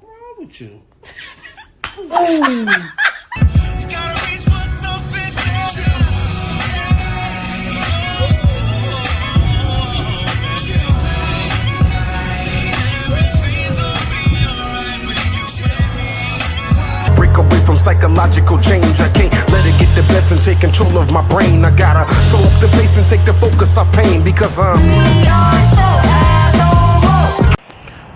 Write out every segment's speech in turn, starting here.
fuck wrong with you? Break away from psychological change. I can't let it get the best and take control of my brain. I gotta slow up the pace and take the focus off pain because we are so abnormal.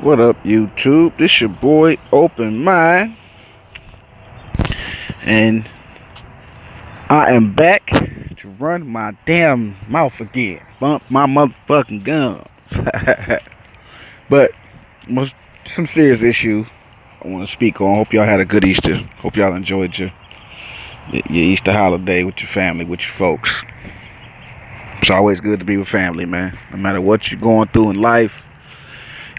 What up, YouTube? This your boy Open Mind, and I am back to run my damn mouth again. Bump my motherfucking gums. But some serious issue I want to speak on. Hope y'all had a good Easter. Hope y'all enjoyed your Easter holiday with your family, with your folks. It's always good to be with family, man. No matter what you're going through in life,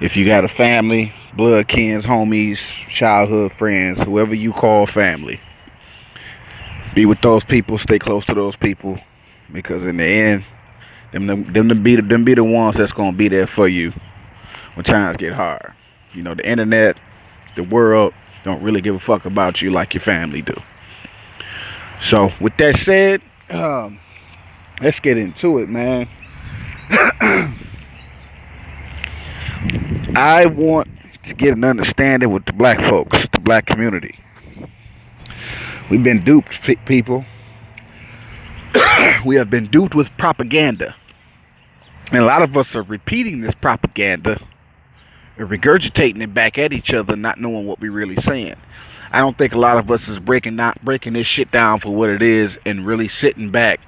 if you got a family, blood kins, homies, childhood friends, whoever you call family, be with those people, stay close to those people, because in the end, them be the ones that's gonna be there for you when times get hard. You know, the internet, the world don't really give a fuck about you like your family do. So with that said, let's get into it, man. I want to get an understanding with the black folks, the black community. We've been duped, people. We have been duped with propaganda. And a lot of us are repeating this propaganda and regurgitating it back at each other, not knowing what we're really saying. I don't think a lot of us is breaking this shit down for what it is and really sitting back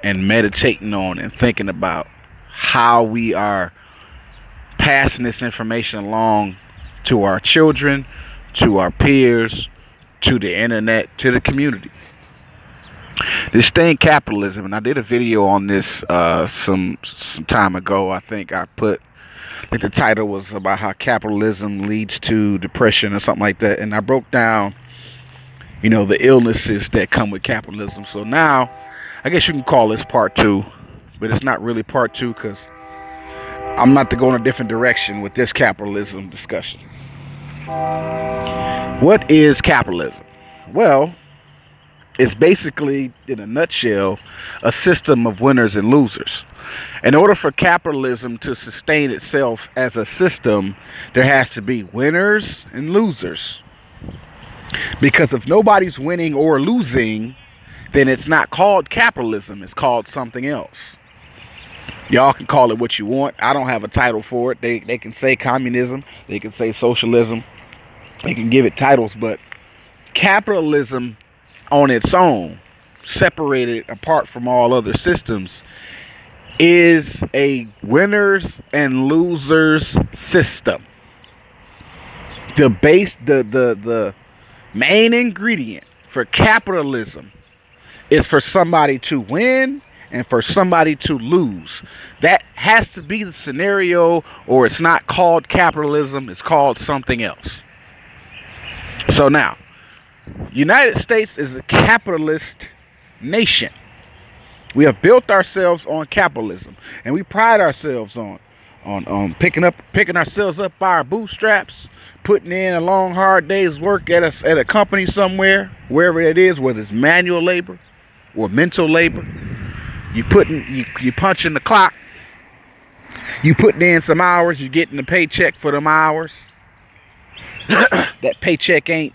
and meditating on and thinking about how we are passing this information along to our children, to our peers, to the internet, to the community. This thing, capitalism, and I did a video on this some time ago. I think the title was about how capitalism leads to depression or something like that, and I broke down, the illnesses that come with capitalism. So now, I guess you can call this part 2, but it's not really part 2 because I'm not to go in a different direction with this capitalism discussion. What is capitalism? Well, it's basically, in a nutshell, a system of winners and losers. In order for capitalism to sustain itself as a system, there has to be winners and losers. Because if nobody's winning or losing, then it's not called capitalism, it's called something else. Y'all can call it what you want. I don't have a title for it. They can say communism, they can say socialism, they can give it titles, but capitalism on its own, separated apart from all other systems, is a winners and losers system. The main ingredient for capitalism is for somebody to win and for somebody to lose. That has to be the scenario, or it's not called capitalism, it's called something else. So now, United States is a capitalist nation. We have built ourselves on capitalism, and we pride ourselves on picking ourselves up by our bootstraps, putting in a long, hard day's work at a company somewhere, wherever it is, whether it's manual labor or mental labor. You punching the clock. You putting in some hours. You getting a paycheck for them hours. That paycheck ain't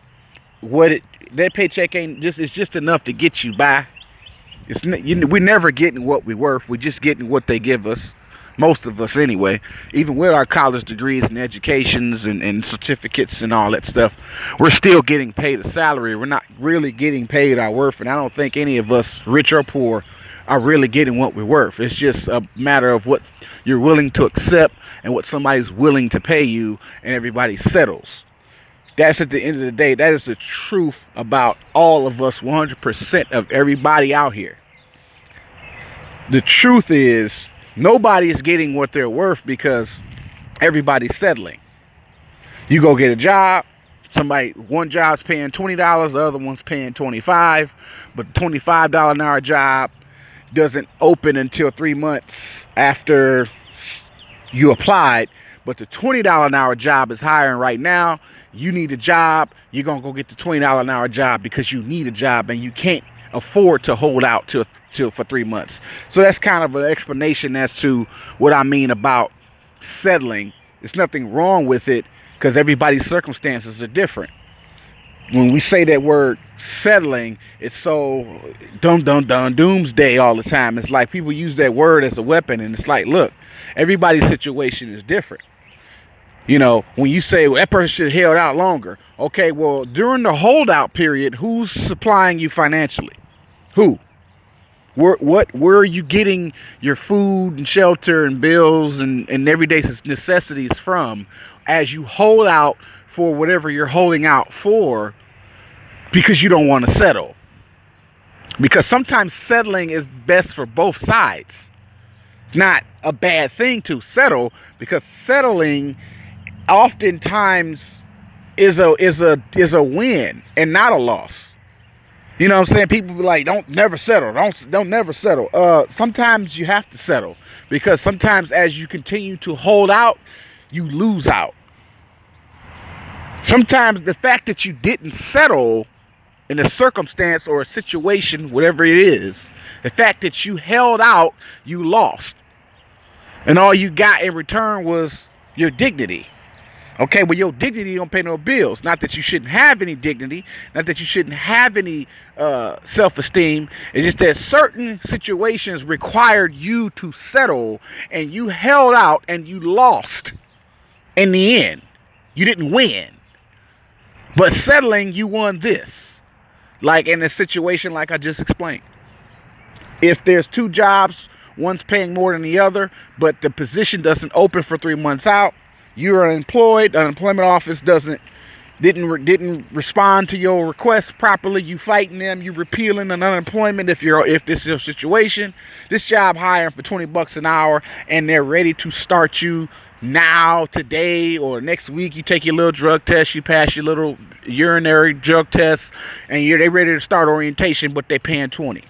it's just enough to get you by. We're never getting what we're worth. We're just getting what they give us. Most of us anyway. Even with our college degrees and educations and certificates and all that stuff, we're still getting paid a salary. We're not really getting paid our worth. And I don't think any of us, rich or poor, are really getting what we're worth. It's just a matter of what you're willing to accept and what somebody's willing to pay you, and everybody settles. That's, at the end of the day, that is the truth about all of us, 100% of everybody out here. The truth is, nobody is getting what they're worth because everybody's settling. You go get a job, one job's paying $20, the other one's paying $25, but the $25 an hour job doesn't open until 3 months after you applied, but the $20 an hour job is hiring right now. You need a job. You're going to go get the $20 an hour job because you need a job and you can't afford to hold out for 3 months. So that's kind of an explanation as to what I mean about settling. There's nothing wrong with it because everybody's circumstances are different. When we say that word settling, it's so doomsday all the time. It's like people use that word as a weapon, and it's like, look, everybody's situation is different. You know, when you say, well, that person should have held out longer. Okay, well, during the holdout period, who's supplying you financially? Who? Where are you getting your food and shelter and bills and everyday necessities from as you hold out for whatever you're holding out for because you don't want to settle? Because sometimes settling is best for both sides. It's not a bad thing to settle, because settling oftentimes is a win and not a loss. You know what I'm saying? People be like, don't never settle. Don't never settle. Sometimes you have to settle, because sometimes as you continue to hold out, you lose out. Sometimes the fact that you didn't settle in a circumstance or a situation, whatever it is, the fact that you held out, you lost. And all you got in return was your dignity. Okay, well, your dignity don't pay no bills. Not that you shouldn't have any dignity, not that you shouldn't have any self-esteem. It's just that certain situations required you to settle, and you held out and you lost in the end. You didn't win. But settling, you won this. Like in a situation like I just explained. If there's two jobs, one's paying more than the other, but the position doesn't open for 3 months out, you're unemployed, the unemployment office didn't respond to your request properly, you fighting them, you repealing an unemployment if this is your situation. This job hiring for $20 an hour, and they're ready to start you now, today, or next week. You take your little drug test, you pass your little urinary drug test, and they ready to start orientation, but they're paying $20.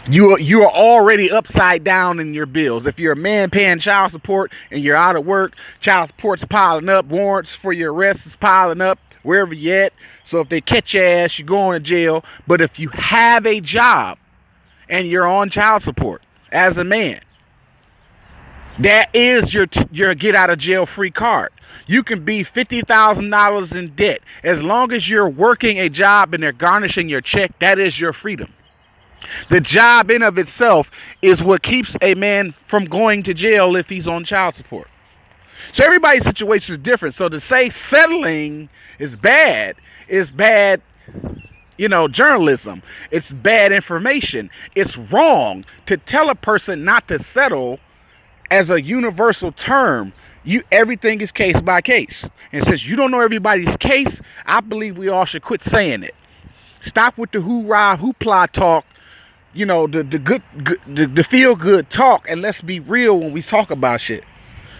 You are already upside down in your bills. If you're a man paying child support and you're out of work, child support's piling up, warrants for your arrest is piling up wherever you're at. So if they catch your ass, you're going to jail. But if you have a job and you're on child support as a man, that is your get out of jail free card. You can be $50,000 in debt. As long as you're working a job and they're garnishing your check, that is your freedom. The job in of itself is what keeps a man from going to jail if he's on child support. So everybody's situation is different. So to say settling is bad, journalism. It's bad information. It's wrong to tell a person not to settle as a universal term. Everything is case by case. And since you don't know everybody's case, I believe we all should quit saying it. Stop with the hoorah, hoopla talk. The feel good talk, and let's be real when we talk about shit.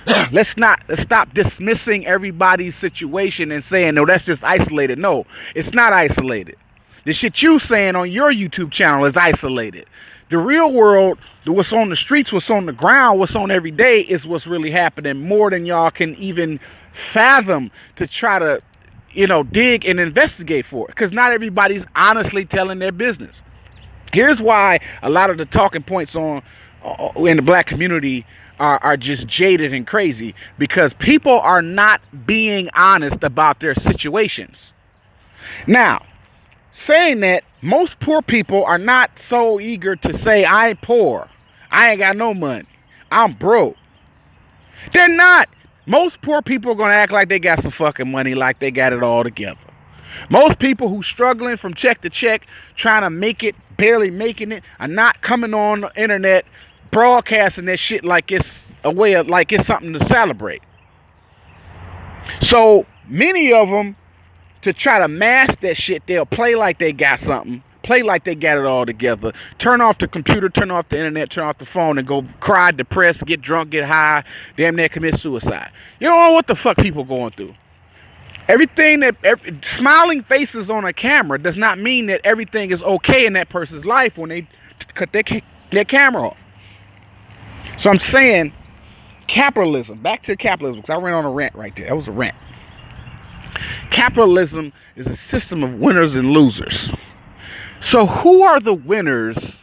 Let's stop dismissing everybody's situation and saying, no, that's just isolated. No, it's not isolated. The shit you saying on your YouTube channel is isolated. The real world, what's on the streets, what's on the ground, what's on every day is what's really happening, more than y'all can even fathom to try to, dig and investigate for it. Because not everybody's honestly telling their business. Here's why a lot of the talking points in the black community are just jaded and crazy, because people are not being honest about their situations. Now, saying that, most poor people are not so eager to say, I ain't poor, I ain't got no money, I'm broke. They're not. Most poor people are going to act like they got some fucking money, like they got it all together. Most people who struggling from check to check, trying to make it, barely making it, are not coming on the internet broadcasting that shit like it's a way of, like it's something to celebrate. So many of them, to try to mask that shit, they'll play like they got something, play like they got it all together, turn off the computer, turn off the internet, turn off the phone, and go cry, depressed, get drunk, get high, damn near commit suicide. You don't know what the fuck people going through. Smiling faces on a camera does not mean that everything is okay in that person's life when they cut their camera off. So I'm saying, Capitalism. Back to capitalism, because I ran on a rant right there. That was a rant. Capitalism is a system of winners and losers. So who are the winners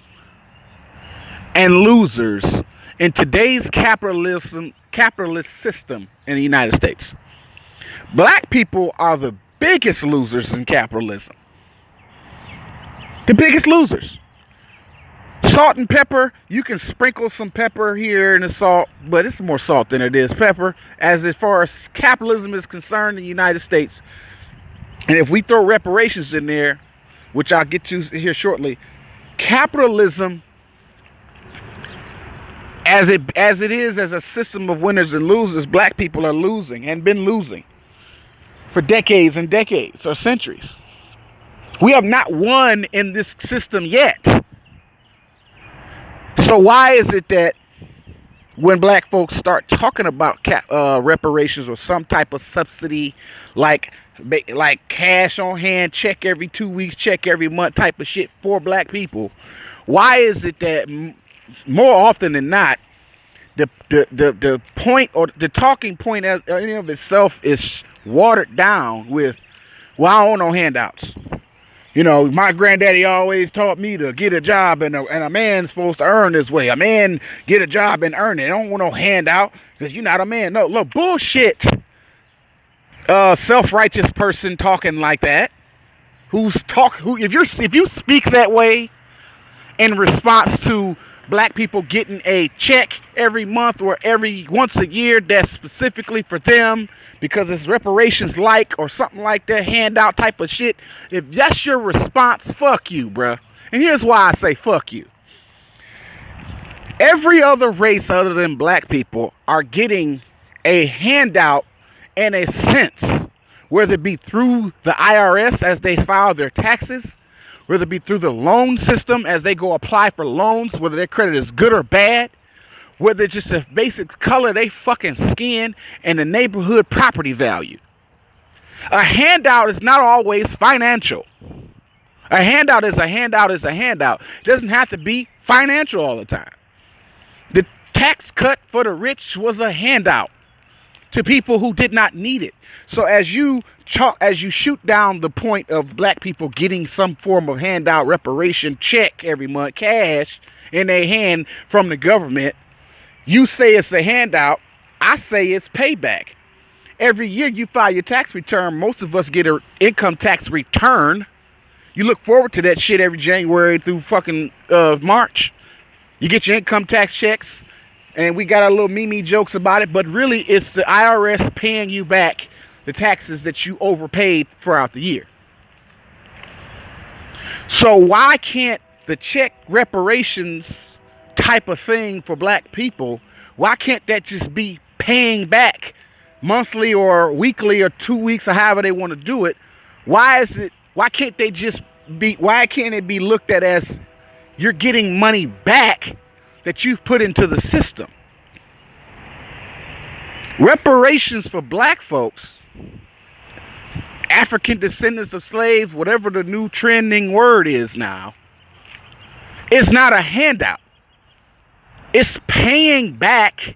and losers in today's capitalist system in the United States? Black people are the biggest losers in capitalism. The biggest losers. Salt and pepper, you can sprinkle some pepper here in the salt, but it's more salt than it is pepper. As far as capitalism is concerned in the United States, and if we throw reparations in there, which I'll get to here shortly, capitalism, as it is as a system of winners and losers, black people are losing and been losing for decades and decades or centuries. We have not won in this system yet. So why is it that when black folks start talking about reparations or some type of subsidy, like cash on hand, check every 2 weeks, check every month type of shit for black people, why is it that more often than not, the point or the talking point in and of itself is watered down with, well, I don't want no handouts. You know, my granddaddy always taught me to get a job, and a man's supposed to earn this way. A man get a job and earn it. I don't want no handout because you're not a man. No, look, bullshit. Self-righteous person talking like that. If you speak that way in response to black people getting a check every month or once a year that's specifically for them because it's reparations or something like that, handout type of shit, if that's your response, fuck you, bruh. And here's why I say fuck you. Every other race other than black people are getting a handout in a sense, whether it be through the IRS as they file their taxes, whether it be through the loan system as they go apply for loans, whether their credit is good or bad, whether it's just a basic color they fucking skin and the neighborhood property value. A handout is not always financial. A handout is a handout is a handout. It doesn't have to be financial all the time. The tax cut for the rich was a handout to people who did not need it. So as you shoot down the point of black people getting some form of handout, reparation check every month, cash in their hand from the government, you say it's a handout, I say it's payback. Every year you file your tax return, most of us get an income tax return. You look forward to that shit every January through fucking March. You get your income tax checks, and we got our little meme jokes about it, but really it's the IRS paying you back the taxes that you overpaid throughout the year. So why can't the check reparations type of thing for black people, why can't that just be paying back monthly or weekly or 2 weeks or however they want to do it? Why can't it be looked at as you're getting money back that you've put into the system? Reparations for black folks, African descendants of slaves, whatever the new trending word is now, is not a handout. It's paying back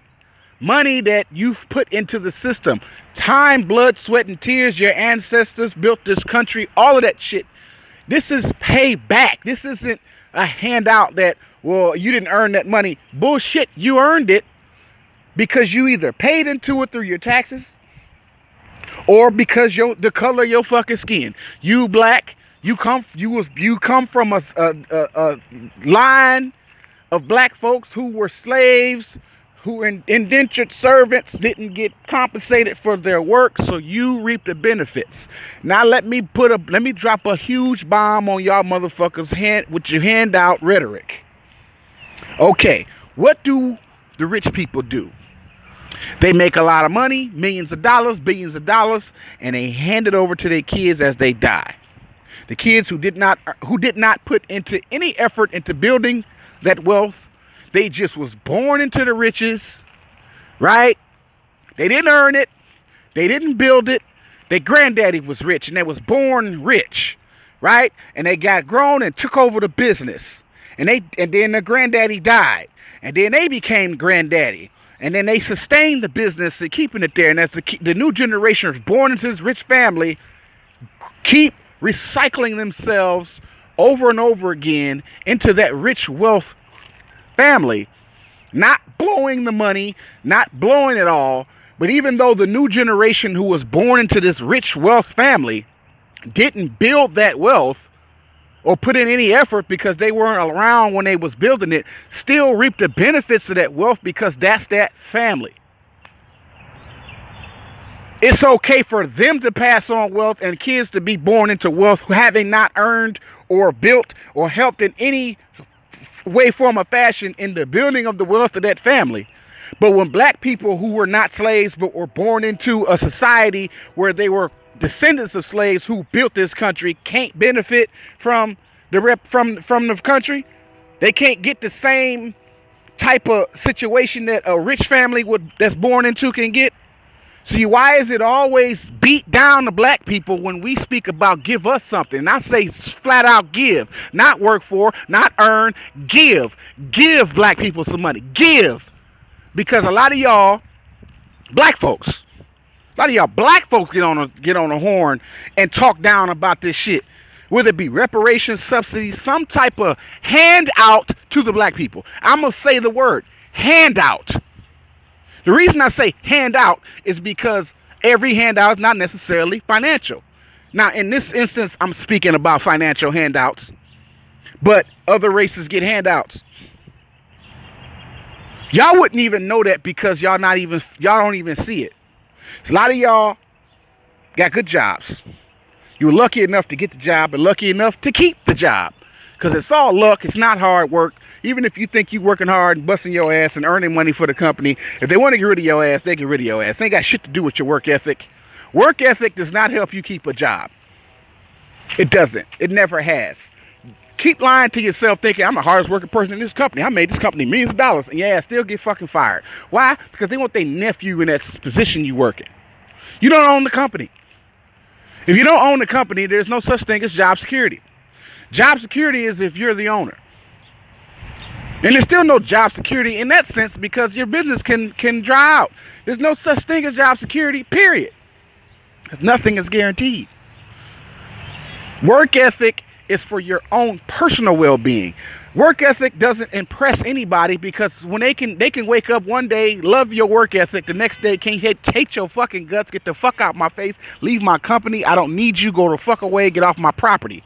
money that you've put into the system. Time, blood, sweat, and tears. Your ancestors built this country. All of that shit. This is payback. This isn't a handout that, well, you didn't earn that money. Bullshit. You earned it because you either paid into it through your taxes or because the color of your fucking skin. You black. You come from a line of black folks who were slaves, who were indentured servants, didn't get compensated for their work, so you reap the benefits. Now let me drop a huge bomb on y'all motherfuckers with your handout rhetoric. Okay, what do the rich people do? They make a lot of money, millions of dollars, billions of dollars, and they hand it over to their kids as they die. The kids who did not put into any effort into building that wealth, they just was born into the riches, right? They didn't earn it. They didn't build it. Their granddaddy was rich and they was born rich, right? And they got grown and took over the business. And then the granddaddy died. And then they became granddaddy. And then they sustain the business and keeping it there. And as the new generation is born into this rich family, keep recycling themselves over and over again into that rich wealth family, not blowing the money, not blowing it all. But even though the new generation who was born into this rich wealth family didn't build that wealth or put in any effort because they weren't around when they was building it, still reap the benefits of that wealth because that's that family. It's okay for them to pass on wealth and kids to be born into wealth having not earned or built or helped in any way, form, or fashion in the building of the wealth of that family. But when black people who were not slaves but were born into a society where they were descendants of slaves who built this country can't benefit from the country, they can't get the same type of situation that a rich family that's born into can get. See, why is it always beat down to black people when we speak about give us something? And I say flat out give, not work for, not earn, give. Give black people some money. Give. Because a lot of y'all black folks get on a horn and talk down about this shit. Whether it be reparations, subsidies, some type of handout to the black people. I'm going to say the word handout. The reason I say handout is because every handout is not necessarily financial. Now, in this instance, I'm speaking about financial handouts, but other races get handouts. Y'all wouldn't even know that because y'all don't even see it. A lot of y'all got good jobs. You were lucky enough to get the job and lucky enough to keep the job. Because it's all luck. It's not hard work. Even if you think you're working hard and busting your ass and earning money for the company, if they want to get rid of your ass, they get rid of your ass. They ain't got shit to do with your work ethic. Work ethic does not help you keep a job. It doesn't. It never has. Keep lying to yourself thinking, I'm the hardest working person in this company. I made this company millions of dollars. And yeah, still get fucking fired. Why? Because they want their nephew in that position you work in. You don't own the company. If you don't own the company, there's no such thing as job security. Job security is if you're the owner. And there's still no job security in that sense because your business can dry out. There's no such thing as job security, period. Nothing is guaranteed. Work ethic is for your own personal well-being. Work ethic doesn't impress anybody because when they can wake up one day, love your work ethic, the next day can't hate your fucking guts, get the fuck out my face, leave my company, I don't need you, go the fuck away, get off my property.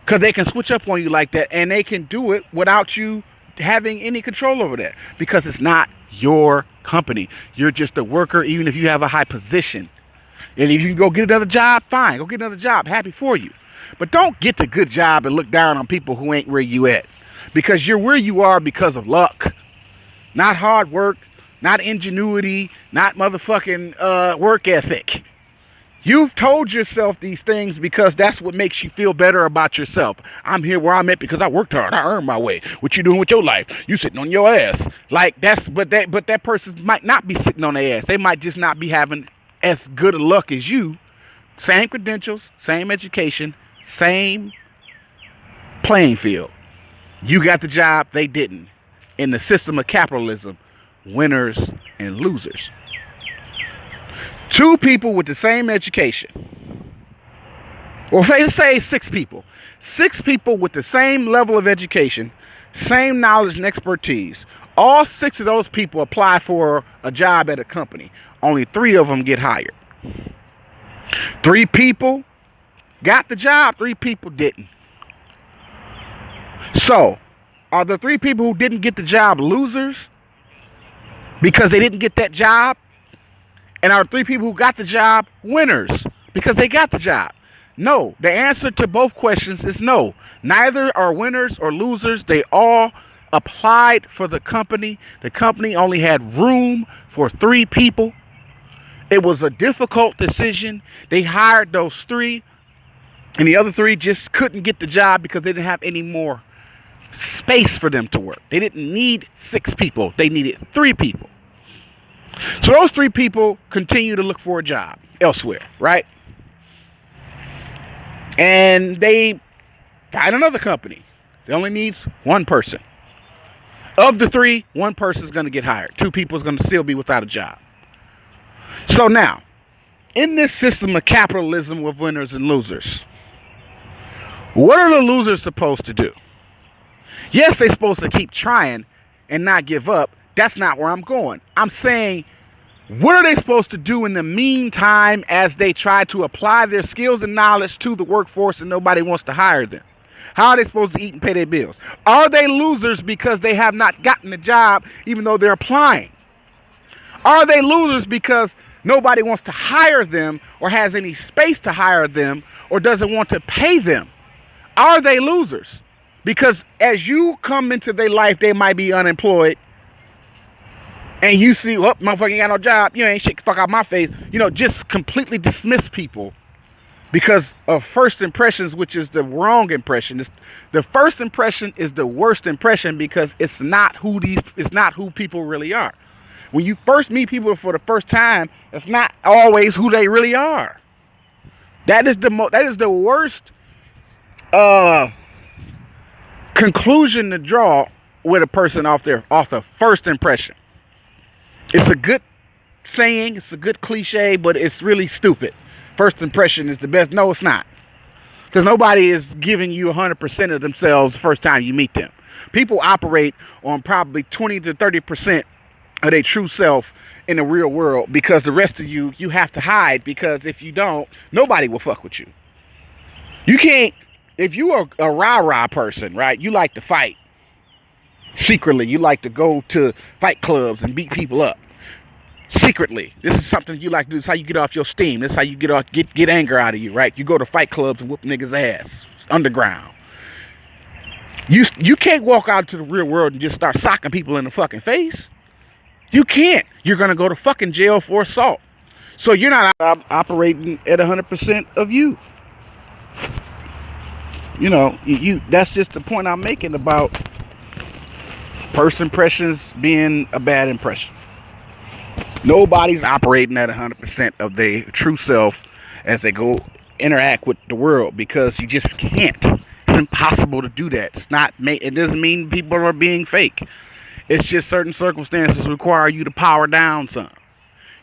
Because they can switch up on you like that, and they can do it without you having any control over that. Because it's not your company. You're just a worker, even if you have a high position. And if you can go get another job, fine. Go get another job. Happy for you. But don't get the good job and look down on people who ain't where you at. Because you're where you are because of luck. Not hard work, not ingenuity, not motherfucking work ethic. You've told yourself these things because that's what makes you feel better about yourself. I'm here where I'm at because I worked hard. I earned my way. What you doing with your life? You sitting on your ass. Like but that person might not be sitting on their ass. They might just not be having as good a luck as you. Same credentials, same education, same playing field. You got the job, they didn't. In the system of capitalism, winners and losers. Two people with the same education, or let's say six people with the same level of education, same knowledge and expertise. All six of those people apply for a job at a company. Only three of them get hired. Three people got the job, three people didn't. So, are the three people who didn't get the job losers because they didn't get that job? And are three people who got the job winners because they got the job? No. The answer to both questions is no. Neither are winners or losers. They all applied for the company. The company only had room for three people. It was a difficult decision. They hired those three, and the other three just couldn't get the job because they didn't have any more space for them to work. They didn't need six people. They needed three people. So those three people continue to look for a job elsewhere, right? And they find another company that only needs one person. Of the three, one person's going to get hired. Two people is going to still be without a job. So now, in this system of capitalism with winners and losers, what are the losers supposed to do? Yes, they're supposed to keep trying and not give up. That's not where I'm going. I'm saying, what are they supposed to do in the meantime as they try to apply their skills and knowledge to the workforce and nobody wants to hire them? How are they supposed to eat and pay their bills? Are they losers because they have not gotten a job even though they're applying? Are they losers because nobody wants to hire them or has any space to hire them or doesn't want to pay them? Are they losers? Because as you come into their life, they might be unemployed. And you see, oh, motherfucker ain't got no job. You ain't shit, fuck out my face. You know, just completely dismiss people because of first impressions, which is the wrong impression. The first impression is the worst impression because it's not who people really are. When you first meet people for the first time, it's not always who they really are. That is the worst conclusion to draw with a person off the first impression. It's a good saying, it's a good cliche, but it's really stupid. First impression is the best. No, it's not. Because nobody is giving you 100% of themselves the first time you meet them. People operate on probably 20 to 30% of their true self in the real world because the rest of you have to hide, because if you don't, nobody will fuck with you. You can't, if you are a rah-rah person, right, you like to fight secretly. You like to go to fight clubs and beat people up secretly. This is something you like to do. This is how you get off your steam. This is how you get anger out of you, right? You go to fight clubs and whoop niggas' ass underground. You can't walk out to the real world and just start socking people in the fucking face. You can't. You're gonna go to fucking jail for assault. So you're not operating at 100% of you. You know, that's just the point I'm making about first impressions being a bad impression. Nobody's operating at 100% of their true self as they go interact with the world, because you just can't. It's impossible to do that. It doesn't mean people are being fake. It's just certain circumstances require you to power down some.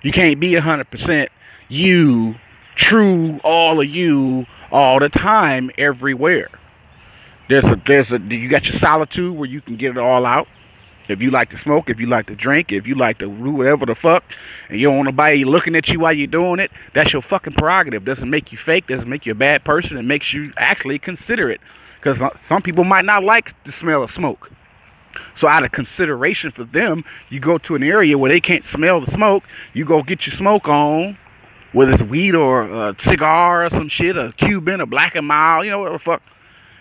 You can't be 100% you, true, all of you, all the time, everywhere. You got your solitude where you can get it all out. If you like to smoke, if you like to drink, if you like to do whatever the fuck, and you don't want nobody looking at you while you're doing it, that's your fucking prerogative. Doesn't make you fake, doesn't make you a bad person. It makes you actually considerate. Because some people might not like the smell of smoke. So out of consideration for them, you go to an area where they can't smell the smoke. You go get your smoke on, whether it's weed or a cigar or some shit, a Cuban, a Black and Mild, you know what the fuck.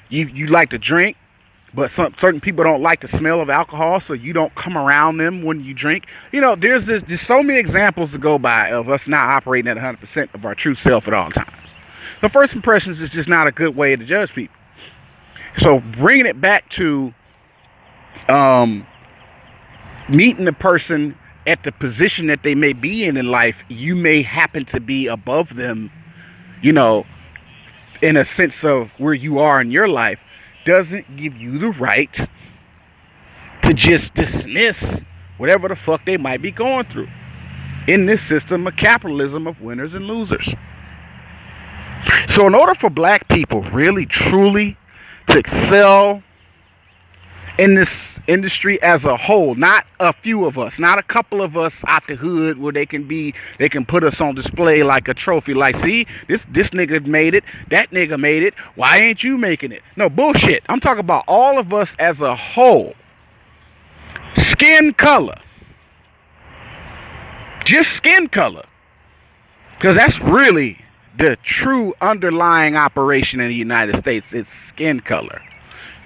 You like to drink. But certain people don't like the smell of alcohol, so you don't come around them when you drink. You know, there's so many examples to go by of us not operating at 100% of our true self at all times. The first impressions is just not a good way to judge people. So bringing it back to meeting the person at the position that they may be in life, you may happen to be above them, you know, in a sense of where you are in your life, doesn't give you the right to just dismiss whatever the fuck they might be going through in this system of capitalism of winners and losers. So in order for black people really truly to excel in this industry as a whole, not a few of us, not a couple of us out the hood where they can put us on display like a trophy, like, see, this nigga made it, that nigga made it, why ain't you making it? No, bullshit. I'm talking about all of us as a whole. Skin color. Just skin color. Because that's really the true underlying operation in the United States. It's skin color.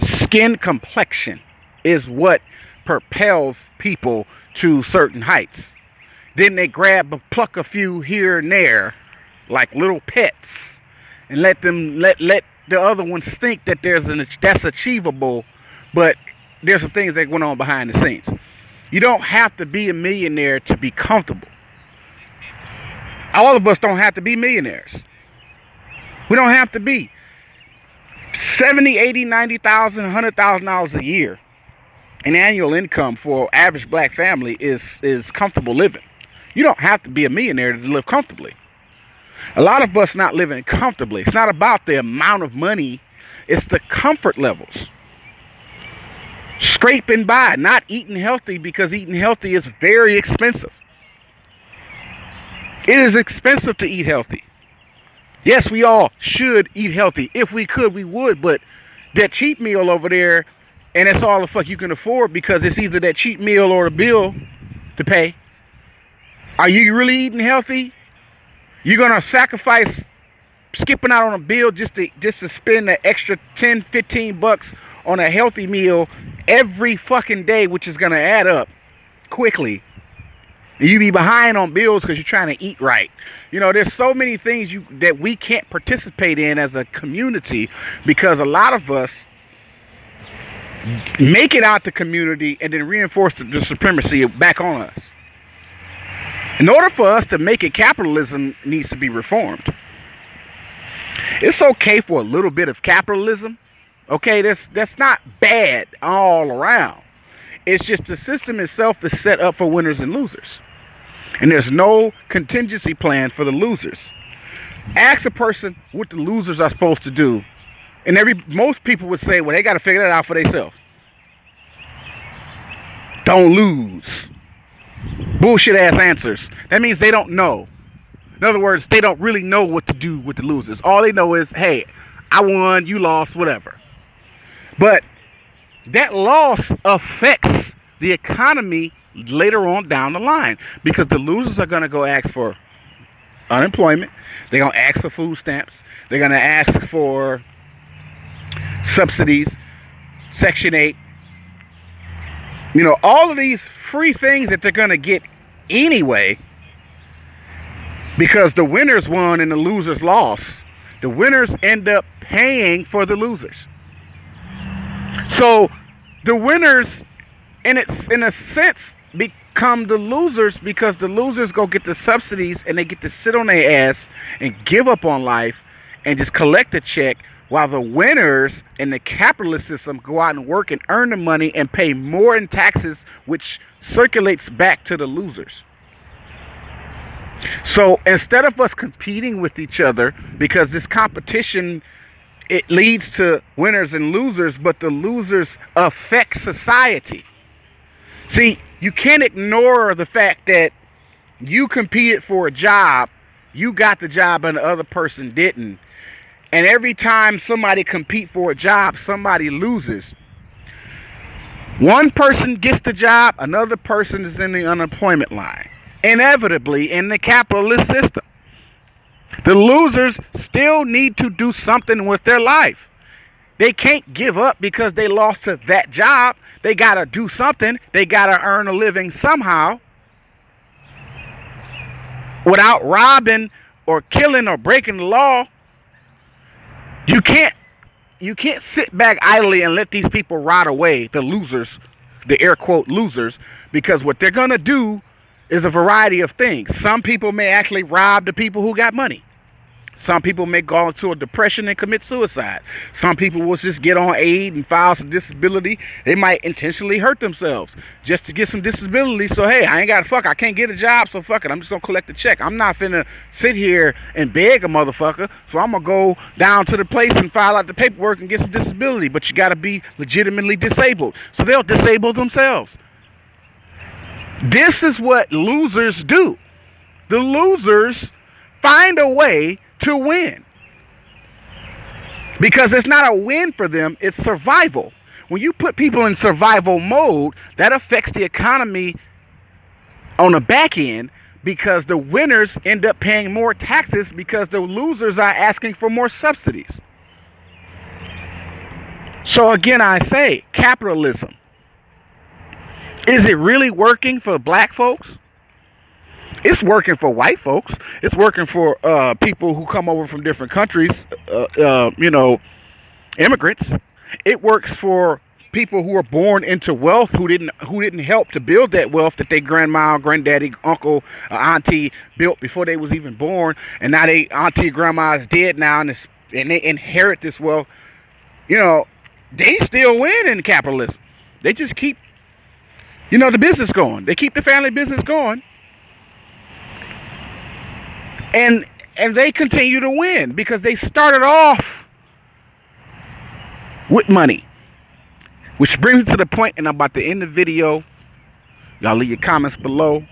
Skin complexion is what propels people to certain heights. Then they pluck a few here and there like little pets and let the other ones think that that's achievable, but there's some things that went on behind the scenes. You don't have to be a millionaire to be comfortable. All of us don't have to be millionaires. We don't have to be. $70,000, $80,000, $90,000, $100,000 a year an annual income for an average black family is comfortable living. You don't have to be a millionaire to live comfortably. A lot of us not living comfortably. It's not about the amount of money, it's the comfort levels. Scraping by, not eating healthy, because eating healthy is very expensive. It is expensive to eat healthy. Yes, we all should eat healthy. If we could, we would, but that cheap meal over there, and that's all the fuck you can afford, because it's either that cheap meal or a bill to pay. Are you really eating healthy? You're gonna sacrifice skipping out on a bill just to spend the extra 10, 15 bucks on a healthy meal every fucking day, which is gonna add up quickly. You be behind on bills because you're trying to eat right. You know, there's so many things that we can't participate in as a community, because a lot of us make it out the community and then reinforce the supremacy back on us. In order for us to make it, capitalism needs to be reformed. It's okay for a little bit of capitalism. Okay, that's not bad all around. It's just the system itself is set up for winners and losers. And there's no contingency plan for the losers. Ask a person what the losers are supposed to do, and most people would say, well, they got to figure that out for themselves. Don't lose. Bullshit ass answers. That means they don't know. In other words, they don't really know what to do with the losers. All they know is, hey, I won, you lost, whatever. But that loss affects the economy later on down the line, because the losers are going to go ask for unemployment. They're going to ask for food stamps. They're going to ask for subsidies, Section 8. You know, all of these free things that they're going to get anyway, because the winners won and the losers lost. The winners end up paying for the losers. So the winners, in a sense, become the losers, because the losers go get the subsidies and they get to sit on their ass and give up on life and just collect a check, while the winners in the capitalist system go out and work and earn the money and pay more in taxes, which circulates back to the losers. So instead of us competing with each other, because this competition, it leads to winners and losers, but the losers affect society. See, you can't ignore the fact that you competed for a job, you got the job and the other person didn't. And every time somebody compete for a job, somebody loses. One person gets the job, another person is in the unemployment line. Inevitably, in the capitalist system, the losers still need to do something with their life. They can't give up because they lost to that job. They got to do something. They got to earn a living somehow without robbing or killing or breaking the law. You can't sit back idly and let these people rot away, the losers, the air quote losers, because what they're going to do is a variety of things. Some people may actually rob the people who got money. Some people may go into a depression and commit suicide. Some people will just get on aid and file some disability. They might intentionally hurt themselves just to get some disability. So, hey, I ain't got to fuck. I can't get a job, so fuck it. I'm just going to collect the check. I'm not finna sit here and beg a motherfucker. So I'm going to go down to the place and file out the paperwork and get some disability. But you got to be legitimately disabled. So they'll disable themselves. This is what losers do. The losers find a way to win, because it's not a win for them, it's survival. When you put people in survival mode, that affects the economy on the back end, because the winners end up paying more taxes because the losers are asking for more subsidies. So again, I say, capitalism, is it really working for black folks? It's working for white folks. It's working for people who come over from different countries, immigrants. It works for people who are born into wealth, who didn't help to build that wealth that their grandma, granddaddy, uncle, auntie built before they was even born, and now they auntie, grandma is dead now, and they inherit this wealth. You know, they still win in capitalism. They just keep the business going. They keep the family business going. And they continue to win because they started off with money. Which brings me to the point, and I'm about to end the video. Y'all leave your comments below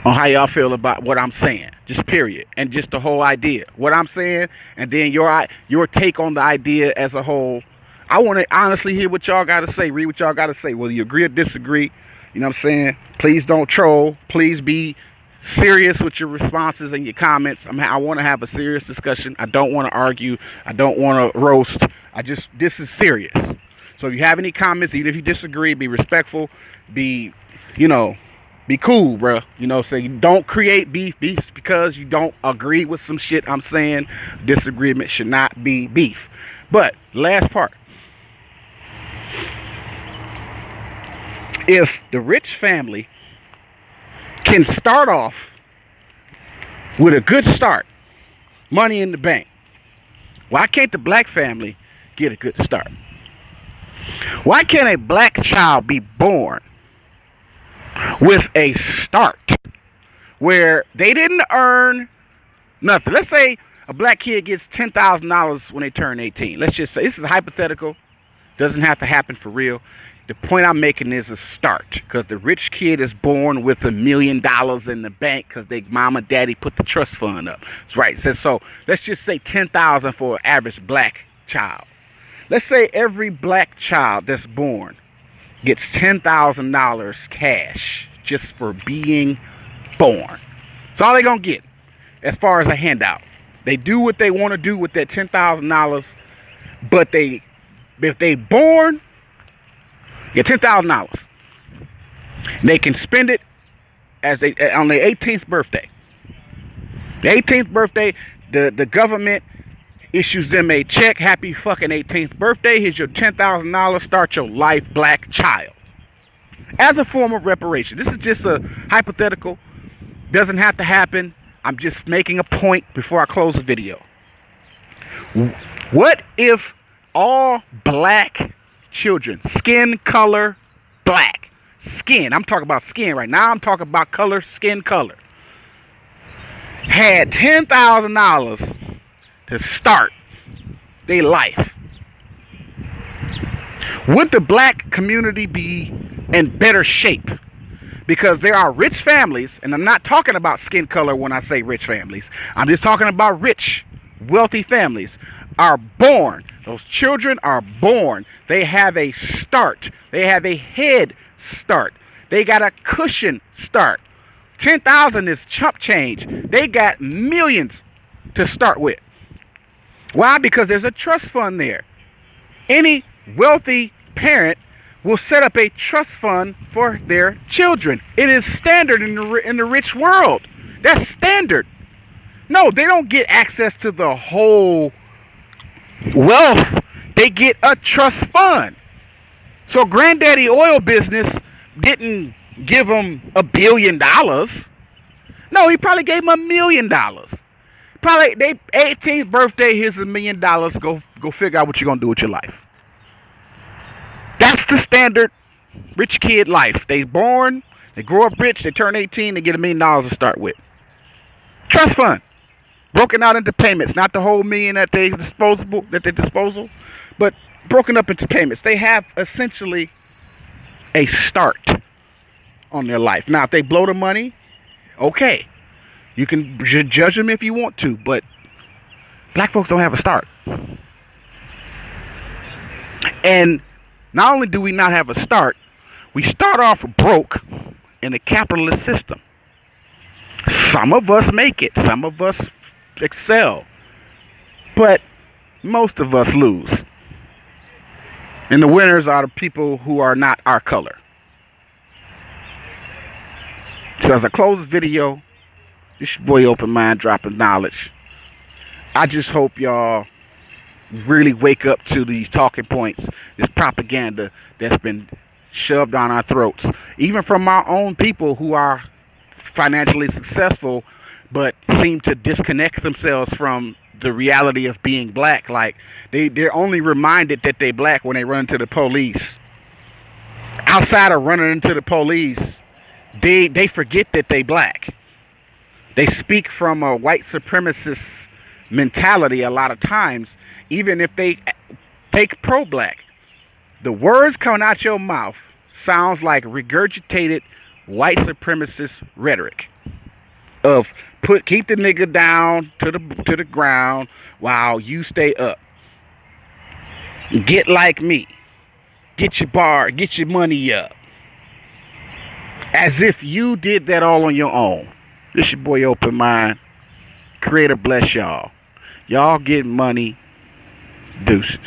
on how y'all feel about what I'm saying. Just period. And just the whole idea. What I'm saying, and then your take on the idea as a whole. I want to honestly hear what y'all got to say. Read what y'all got to say. Whether you agree or disagree. You know what I'm saying? Please don't troll. Please be serious with your responses and your comments. I want to have a serious discussion. I don't want to argue. I don't want to roast. This is serious. So if you have any comments, even if you disagree, be respectful, be cool, bro. So you don't create beef because you don't agree with some shit I'm saying. Disagreement should not be beef. But last part. If the rich family can start off with a good start, money in the bank, why can't the black family get a good start? Why can't a black child be born with a start where they didn't earn nothing? Let's say a black kid gets $10,000 when they turn 18. Let's just say, this is hypothetical. Doesn't have to happen for real. The point I'm making is a start, because the rich kid is born with $1 million in the bank because they mom and daddy put the trust fund up. That's right. So let's just say $10,000 for an average black child. Let's say every black child that's born gets $10,000 cash just for being born. That's all they're going to get as far as a handout. They do what they want to do with that $10,000, but if they born, get $10,000. They can spend it on their 18th birthday. The 18th birthday, the government issues them a check. Happy fucking 18th birthday. Here's your $10,000. Start your life, black child. As a form of reparation. This is just a hypothetical. Doesn't have to happen. I'm just making a point before I close the video. What if all black children, skin color, black, skin, I'm talking about skin right now, I'm talking about color, skin color, had $10,000 to start their life? Would the black community be in better shape? Because there are rich families, and I'm not talking about skin color when I say rich families. I'm just talking about rich, wealthy families are born. Those children are born. They have a start. They have a head start. They got a cushion start. 10,000 is chump change. They got millions to start with. Why? Because there's a trust fund there. Any wealthy parent will set up a trust fund for their children. It is standard in the rich world. That's standard. No, they don't get access to the whole wealth. They get a trust fund. So Granddaddy Oil Business didn't give them $1 billion. No, he probably gave them $1 million. Probably they 18th birthday, here's $1 million. Go figure out what you're gonna do with your life. That's the standard rich kid life. They born, they grow up rich, they turn 18, they get $1 million to start with. Trust fund. Broken out into payments, not the whole million at their disposal, but broken up into payments. They have essentially a start on their life. Now, if they blow the money, okay, you can judge them if you want to, but black folks don't have a start. And not only do we not have a start, we start off broke in a capitalist system. Some of us make it, some of us excel, but most of us lose. And the winners are the people who are not our color. So as I close this video, this your boy Open Mind dropping knowledge. I just hope y'all really wake up to these talking points, this propaganda that's been shoved down our throats, even from our own people who are financially successful but seem to disconnect themselves from the reality of being black. Like they're only reminded that they're black when they run to the police outside of running into the police, they forget that they black. They speak from a white supremacist mentality a lot of times, even if they take pro-black. The words coming out your mouth sounds like regurgitated white supremacist rhetoric of keep the nigga down to the ground while you stay up. Get like me. Get your money up. As if you did that all on your own. This your boy Open Mind. Creator bless y'all. Y'all get money. Deuces.